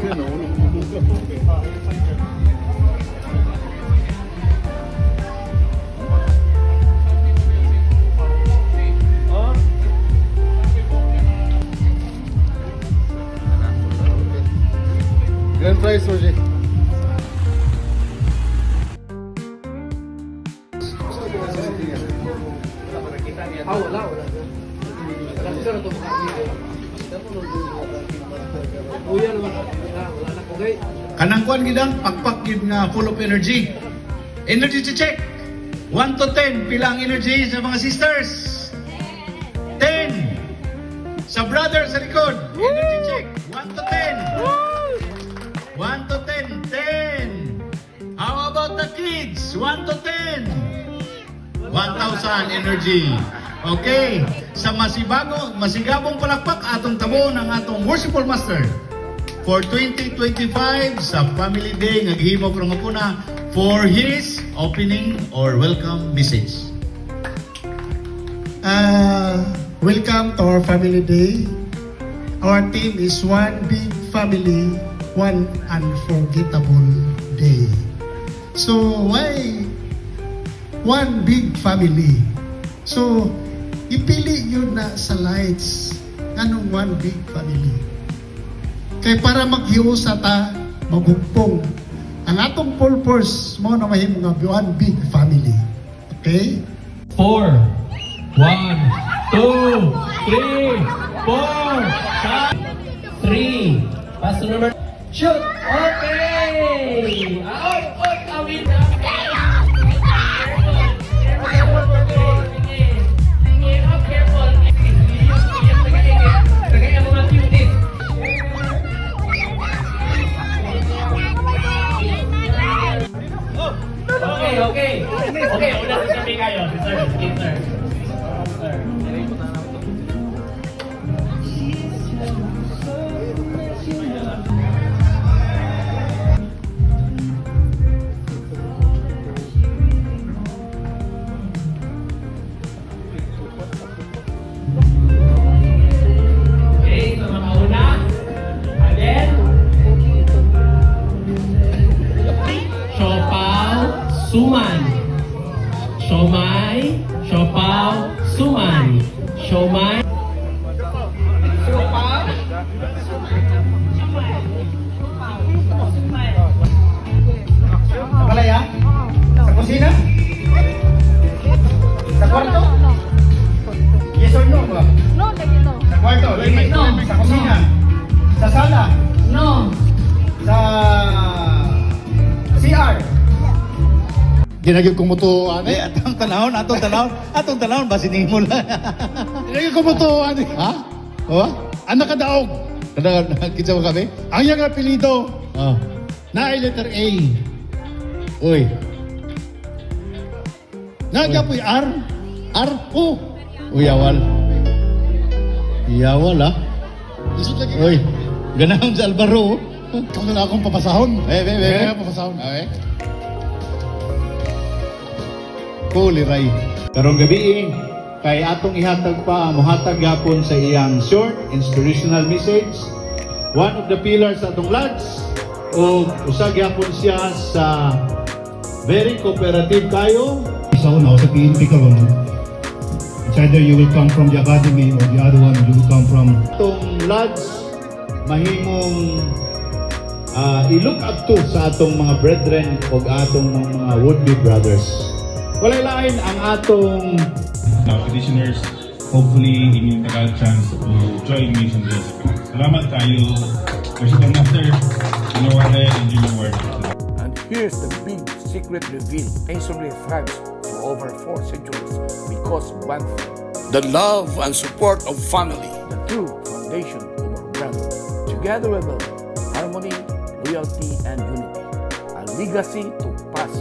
Grand prize, Roger. Wala. Kanang kuan gidang pagpak gid nga full of energy. Energy check. 1 to 10 pila ang energy sa mga sisters? 10. Sa brother sa likod. Energy check. 1 to 10. 1 to 10. 10. How about the kids? 1 to 10. 1,000 energy. Okay. Sa masigabong palakpak atong tabo ng atong worshipful master. For 2025 sa Family Day nga gihimo ko nga puna for his opening or welcome message. Welcome to our Family Day. Our team is one big family, one unforgettable day. So why one big family? So ipili yun na sa lights anong one big family. Kay para maghiusa ta, magugpong. Ang atong purpose mo na mahimo nga one big family. Okay? 4, 1, 2, 3, 4, 5, 3. Pass number. Shoot! Okay! Out! Awin! Okay, ulit sabi kayo, sir. Okay, so makauna. Again. Siopaw, suman. Siomai, siopaw, suman. Siomai. Siopaw. Sa balaya? Sa kusina? Sa kwarto? Yes or no ba? No, no. Sa kwarto? No. Sa kusina? Sa sala? No. Sa CR? Ginagil kong mutuan eh. Atong tanahon, basin mo lang. Ginagil kong mutuan eh. Ha? O? Anak kadaog. Kitsa mo kami? Ang iyang apelido Oh. na ay letter A. Uy. Nagapoy R. R. O. Uy, awal. Iyawal ah. Isot lagi. Uy. Ganahon sa Alvaro. Ikaw na akong papasahon. Kaya papasahon. Okay. Holy Ray. Karong gabi kay atong ihatag pa mohatag gyapon sa iyang short inspirational message. One of the pillars sa atong lads o usa gyapon siya sa very cooperative kayo. Isa una sa PNP ka ba? It's either you will come from the academy or the other one you will come from. Atong lads mahimong i-look up to sa atong mga brethren o atong mga would-be brothers. Walay lain ang atong petitioners, hopefully inyong tagal chance to join me sa this. Salamat kayo, Worshipful Master, Inawale, and Jimmy Ward. And here's the big secret revealed. Masonry thrives for over 4 centuries because of one thing. The love and support of family. The true foundation of our brotherhood. Together we build harmony, loyalty, and unity. A legacy to pass